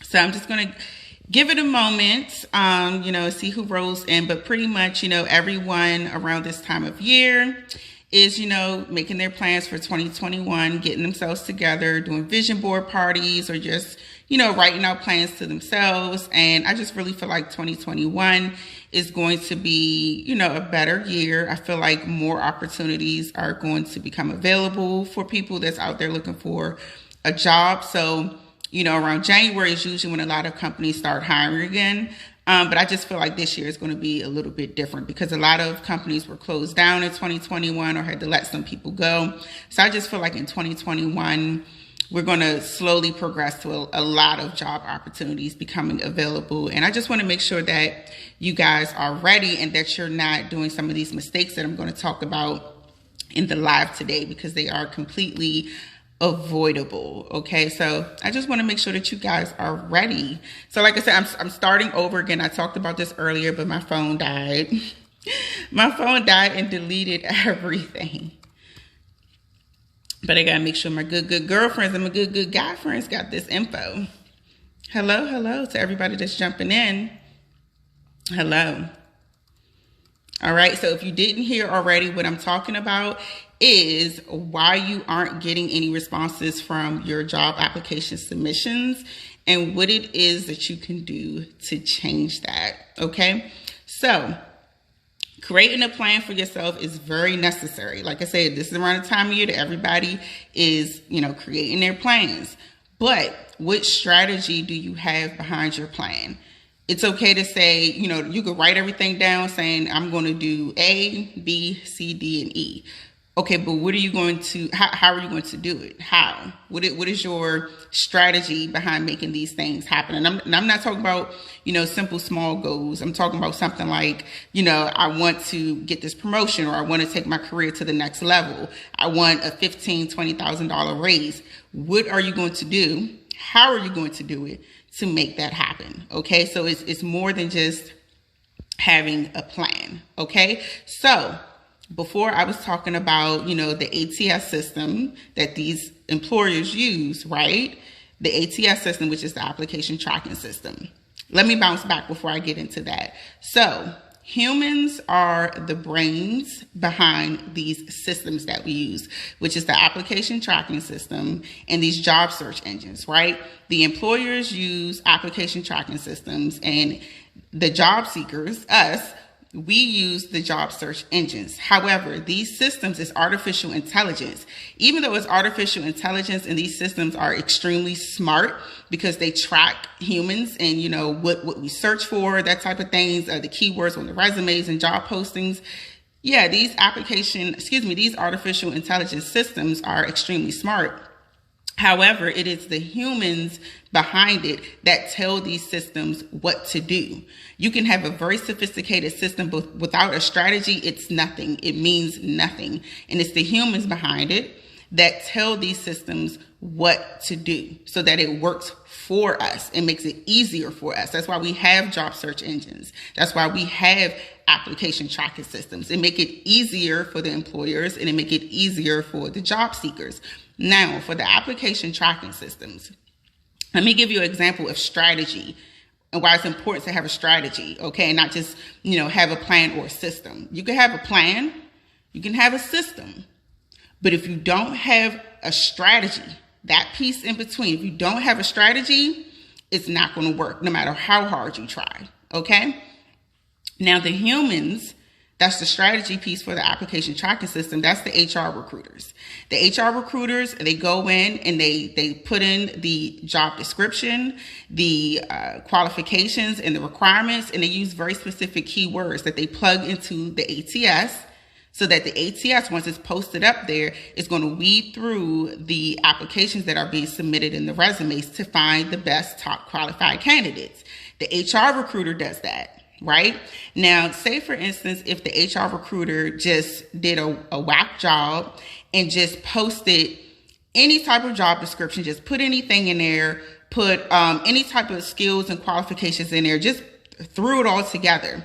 So I'm just going to give it a moment, see who rolls in. But pretty much, everyone around this time of year is, making their plans for 2021, getting themselves together, doing vision board parties, or just, writing out plans to themselves. And I just really feel like 2021 is going to be, a better year. I feel like more opportunities are going to become available for people that's out there looking for a job. So, around January is usually when a lot of companies start hiring again. But I just feel like this year is going to be a little bit different because a lot of companies were closed down in 2021 or had to let some people go. So I just feel like in 2021, we're going to slowly progress to a lot of job opportunities becoming available. And I just want to make sure that you guys are ready and that you're not doing some of these mistakes that I'm going to talk about in the live today, because they are completely avoidable. Okay, so I just want to make sure that you guys are ready. So like I said, I'm starting over again. I talked about this earlier, but my phone died. My phone died and deleted everything. But I gotta make sure my good girlfriends and my good guy friends got this info. Hello to everybody that's jumping in. Hello. All right, so if you didn't hear already, what I'm talking about is why you aren't getting any responses from your job application submissions and what it is that you can do to change that. Okay, so creating a plan for yourself is very necessary. Like I said, this is around the time of year that everybody is, creating their plans. But what strategy do you have behind your plan? It's okay to say, you could write everything down saying, I'm going to do A, B, C, D, and E. Okay, but what are you going to, how are you going to do it? How? What is your strategy behind making these things happen? And I'm not talking about, simple, small goals. I'm talking about something like, I want to get this promotion, or I want to take my career to the next level. I want a $15,000, $20,000 raise. What are you going to do? How are you going to do it to make that happen? Okay, so it's more than just having a plan. Okay, so before I was talking about, the ATS system that these employers use, right? The ATS system, which is the application tracking system. Let me bounce back before I get into that. So humans are the brains behind these systems that we use, which is the application tracking system and these job search engines, right? The employers use application tracking systems, and the job seekers, us, we use the job search engines. However, these systems is artificial intelligence. Even though it's artificial intelligence and these systems are extremely smart because they track humans and, what we search for, that type of things, the keywords on the resumes and job postings. Yeah, these artificial intelligence systems are extremely smart. However, it is the humans behind it that tell these systems what to do. You can have a very sophisticated system, but without a strategy, it's nothing. It means nothing. And it's the humans behind it that tell these systems what to do so that it works for us and makes it easier for us. That's why we have job search engines. That's why we have application tracking systems. It make it easier for the employers and it make it easier for the job seekers. Now, for the application tracking systems, let me give you an example of strategy and why it's important to have a strategy, okay, and not just, have a plan or a system. You can have a plan, you can have a system, but if you don't have a strategy, that piece in between, if you don't have a strategy, it's not going to work no matter how hard you try, okay? Now, the humans, that's the strategy piece for the application tracking system. That's the HR recruiters. The HR recruiters, they go in and they put in the job description, the qualifications and the requirements, and they use very specific keywords that they plug into the ATS so that the ATS, once it's posted up there, is going to weed through the applications that are being submitted in the resumes to find the best top qualified candidates. The HR recruiter does that. Right? Now, say for instance, if the HR recruiter just did a whack job and just posted any type of job description, just put anything in there, put any type of skills and qualifications in there, just threw it all together.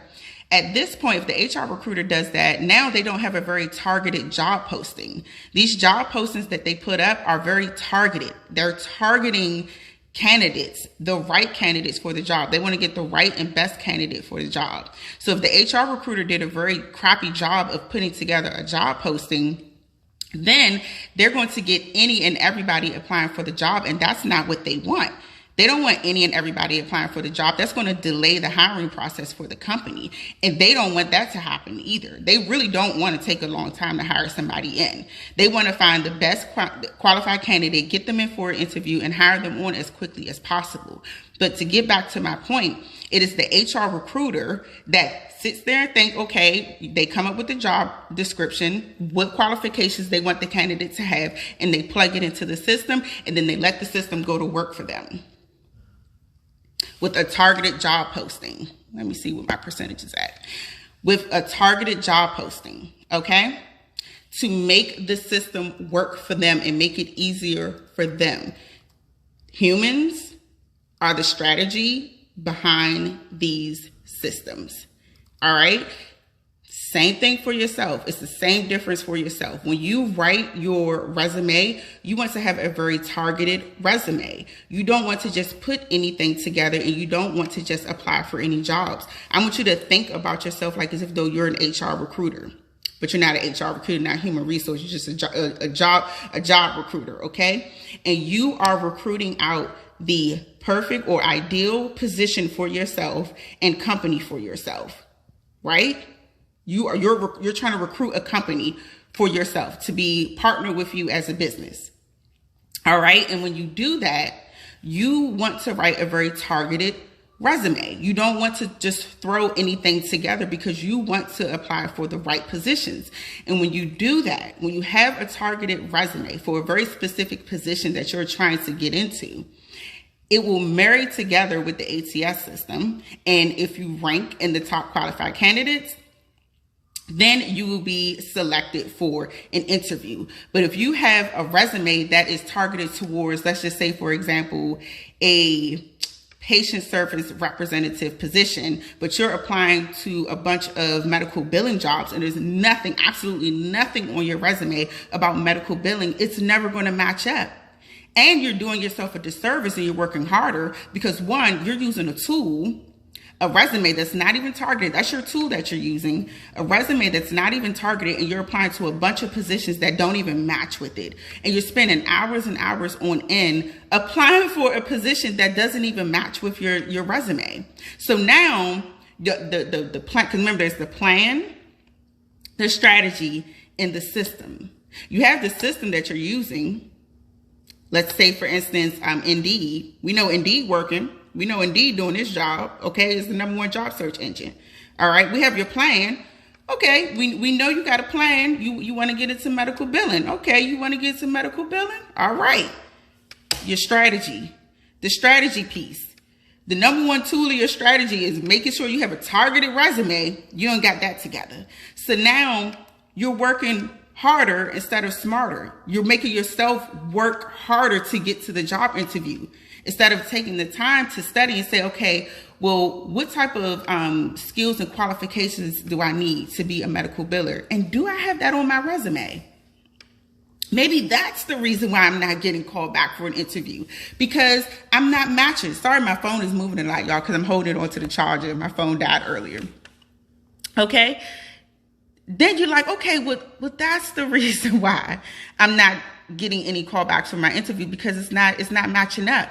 At this point, if the HR recruiter does that, now they don't have a very targeted job posting. These job postings that they put up are very targeted. They're targeting candidates, the right candidates for the job. They want to get the right and best candidate for the job. So if the HR recruiter did a very crappy job of putting together a job posting, then they're going to get any and everybody applying for the job, and that's not what they want. They don't want any and everybody applying for the job. That's going to delay the hiring process for the company. And they don't want that to happen either. They really don't want to take a long time to hire somebody in. They want to find the best qualified candidate, get them in for an interview, and hire them on as quickly as possible. But to get back to my point, it is the HR recruiter that sits there and think, okay, they come up with the job description, what qualifications they want the candidate to have, and they plug it into the system, and then they let the system go to work for them with a targeted job posting. Let me see what my percentage is at. With a targeted job posting, okay? To make the system work for them and make it easier for them. Humans are the strategy behind these systems. All right? Same thing for yourself. It's the same difference for yourself. When you write your resume, you want to have a very targeted resume. You don't want to just put anything together, and you don't want to just apply for any jobs. I want you to think about yourself like as if though you're an HR recruiter, but you're not an HR recruiter, not human resource. You're just a job recruiter, okay? And you are recruiting out the perfect or ideal position for yourself and company for yourself, right? You're trying to recruit a company for yourself to be partnered with you as a business. All right. And when you do that, you want to write a very targeted resume. You don't want to just throw anything together because you want to apply for the right positions. And when you do that, when you have a targeted resume for a very specific position that you're trying to get into, it will marry together with the ATS system. And if you rank in the top qualified candidates, then you will be selected for an interview. But if you have a resume that is targeted towards, let's just say, for example, a patient service representative position, but you're applying to a bunch of medical billing jobs and there's nothing, absolutely nothing on your resume about medical billing, it's never going to match up. And you're doing yourself a disservice and you're working harder because, one, you're using a tool, a resume that's not even targeted. That's your tool that you're using, a resume that's not even targeted, and you're applying to a bunch of positions that don't even match with it. And you're spending hours and hours on end applying for a position that doesn't even match with your resume. So now the plan, because remember, there's the plan, the strategy, and the system. You have the system that you're using. Let's say, for instance, Indeed. We know Indeed working. We know Indeed doing this job, okay, is the #1 job search engine. All right, we have your plan. Okay, we know you got a plan. You want to get into medical billing. Okay, you want to get into medical billing? All right. Your strategy, the strategy piece. The #1 tool of your strategy is making sure you have a targeted resume. You don't got that together. So now you're working harder instead of smarter. You're making yourself work harder to get to the job interview instead of taking the time to study and say, okay, well, what type of skills and qualifications do I need to be a medical biller? And do I have that on my resume? Maybe that's the reason why I'm not getting called back for an interview, because I'm not matching. Sorry, my phone is moving a lot, y'all, because I'm holding on to the charger. My phone died earlier. Okay. Then you're like, okay, well, that's the reason why I'm not getting any callbacks for my interview, because it's not matching up.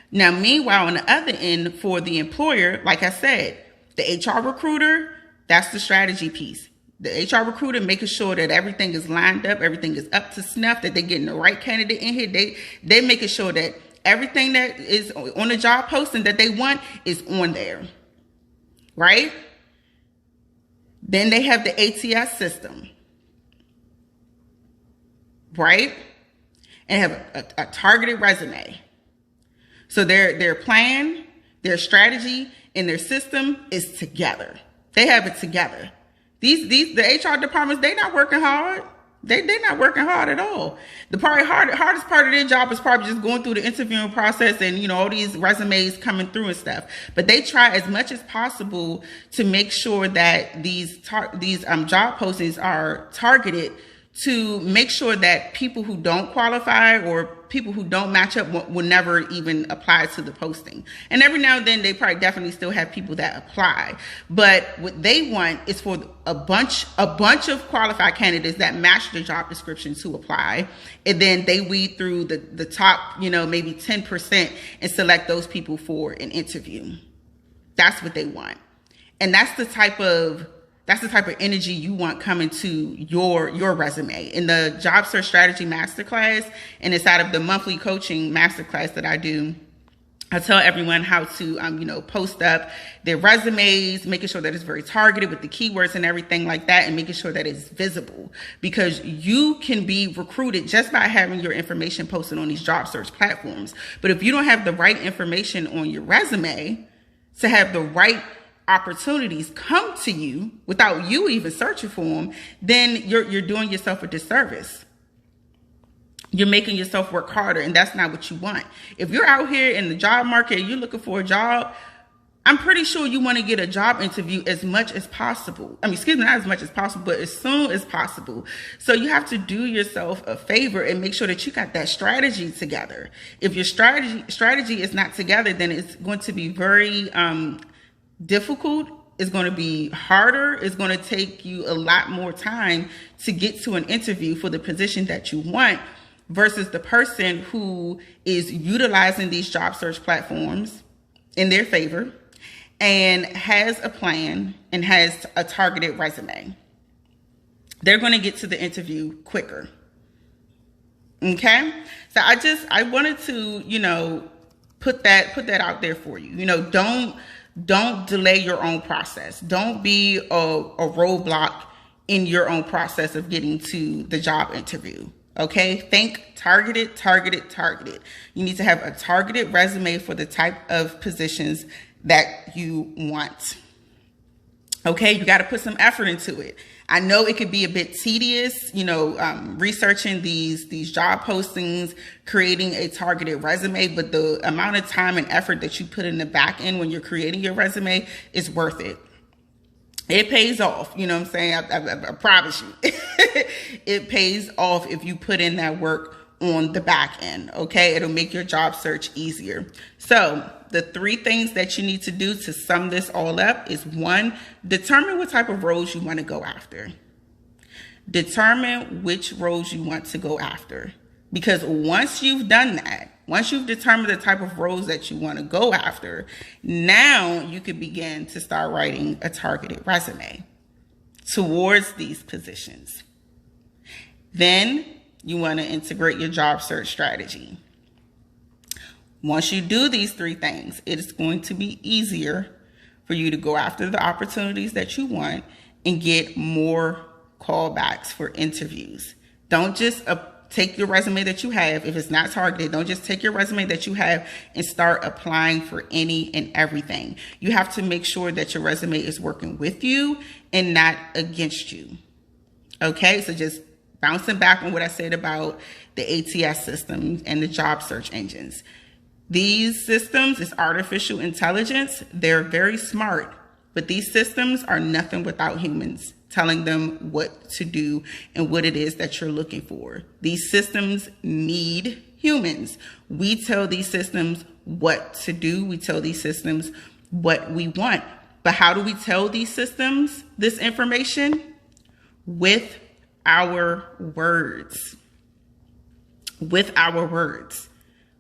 Now, meanwhile, on the other end for the employer, like I said, the HR recruiter, that's the strategy piece. The HR recruiter making sure that everything is lined up, everything is up to snuff, that they're getting the right candidate in here. They making sure that everything that is on the job posting that they want is on there, right? Then they have the ATS system, right? And have a targeted resume. So their plan, their strategy, and their system is together. They have it together. The HR departments, they're not working hard. They're not working hard at all. The hardest part of their job is probably just going through the interviewing process and, all these resumes coming through and stuff. But they try as much as possible to make sure that these job postings are targeted to make sure that people who don't qualify or people who don't match up will never even apply to the posting. And every now and then they probably definitely still have people that apply. But what they want is for a bunch of qualified candidates that match the job description to apply. And then they weed through the top, maybe 10% and select those people for an interview. That's what they want. And that's the type of energy you want coming to your resume. In the Job Search Strategy Masterclass and inside of the monthly coaching masterclass that I do, I tell everyone how to, post up their resumes, making sure that it's very targeted with the keywords and everything like that, and making sure that it's visible, because you can be recruited just by having your information posted on these job search platforms. But if you don't have the right information on your resume to have the right opportunities come to you without you even searching for them, then you're doing yourself a disservice. You're making yourself work harder, and that's not what you want. If you're out here in the job market and you're looking for a job, I'm pretty sure you want to get a job interview as much as possible. Not as much as possible, but as soon as possible. So you have to do yourself a favor and make sure that you got that strategy together. If your strategy is not together, then it's going to be very difficult. It's going to be harder. It's going to take you a lot more time to get to an interview for the position that you want, versus the person who is utilizing these job search platforms in their favor and has a plan and has a targeted resume. They're going to get to the interview quicker. Okay? So I wanted to, put that out there for you. Don't delay your own process. Don't be a roadblock in your own process of getting to the job interview. Okay? Think targeted. You need to have a targeted resume for the type of positions that you want. Okay? You got to put some effort into it. I know it could be a bit tedious, researching these job postings, creating a targeted resume, but the amount of time and effort that you put in the back end when you're creating your resume is worth it. It pays off. You know what I'm saying? I promise you. It pays off if you put in that work on the back end. Okay? It'll make your job search easier. So the 3 things that you need to do to sum this all up is 1, determine what type of roles you want to go after. Determine which roles you want to go after. Because once you've done that, once you've determined the type of roles that you want to go after, now you can begin to start writing a targeted resume towards these positions. Then you want to integrate your job search strategy. Once you do these 3 things, it is going to be easier for you to go after the opportunities that you want and get more callbacks for interviews. Don't just take your resume that you have. If it's not targeted, don't just take your resume that you have and start applying for any and everything. You have to make sure that your resume is working with you and not against you. Okay, so just bouncing back on what I said about the ATS system and the job search engines. These systems is artificial intelligence. They're very smart, but these systems are nothing without humans telling them what to do and what it is that you're looking for. These systems need humans. We tell these systems what to do. We tell these systems what we want. But how do we tell these systems this information? With our words. With our words.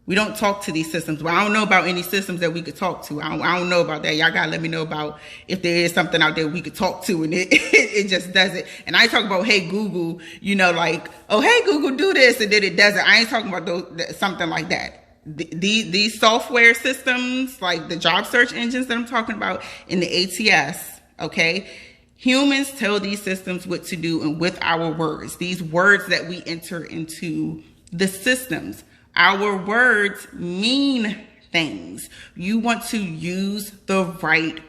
We don't talk to these systems. Well, I don't know about any systems that we could talk to. I don't know about that. Y'all got to let me know about if there is something out there we could talk to and it just does it. And I ain't talking about, hey, Google, oh, hey, Google, do this, and then it does it. I ain't talking about something like that. These software systems, like the job search engines that I'm talking about in the ATS, okay? Humans tell these systems what to do, and with our words, these words that we enter into the systems. Our words mean things. You want to use the right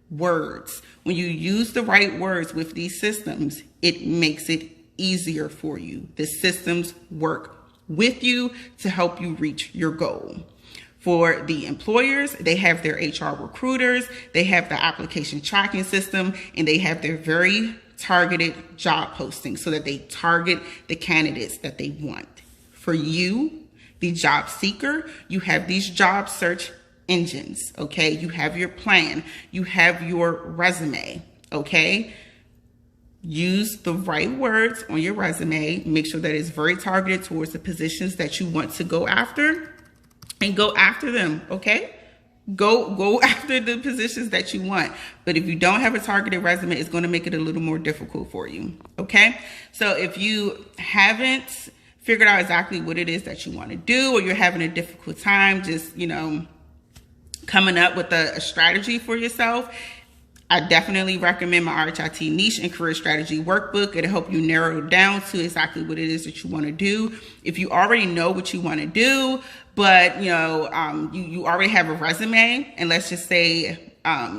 words. When you use the right words with these systems, it makes it easier for you. The systems work with you to help you reach your goal. For the employers, they have their HR recruiters, they have the application tracking system, and they have their very targeted job postings so that they target the candidates that they want. For you, the job seeker, you have these job search engines, okay? You have your plan, you have your resume, okay? Use the right words on your resume. Make sure that it's very targeted towards the positions that you want to go after, and go after them, okay? Go after the positions that you want. But if you don't have a targeted resume, it's going to make it a little more difficult for you, okay? So if you haven't figured out exactly what it is that you want to do, or you're having a difficult time just, coming up with a strategy for yourself, I definitely recommend my RHIT Niche and Career Strategy Workbook. It'll help you narrow down to exactly what it is that you want to do. If you already know what you want to do, but you already have a resume, and let's just say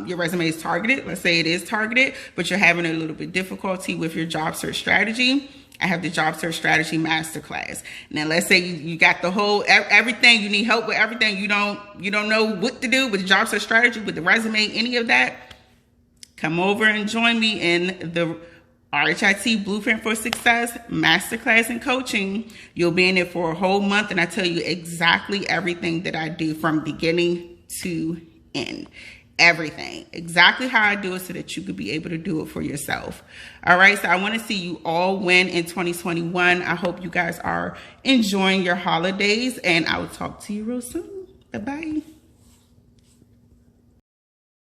your resume is targeted. Let's say it is targeted, but you're having a little bit difficulty with your job search strategy. I have the Job Search Strategy Masterclass. Now, let's say you got the whole everything. You need help with everything. You don't know what to do with the job search strategy, with the resume, any of that. Come over and join me in the RHIT Blueprint for Success Masterclass and Coaching. You'll be in it for a whole month, and I tell you exactly everything that I do from beginning to end. Everything. Exactly how I do it so that you could be able to do it for yourself. All right. So I want to see you all win in 2021. I hope you guys are enjoying your holidays, and I will talk to you real soon. Bye-bye.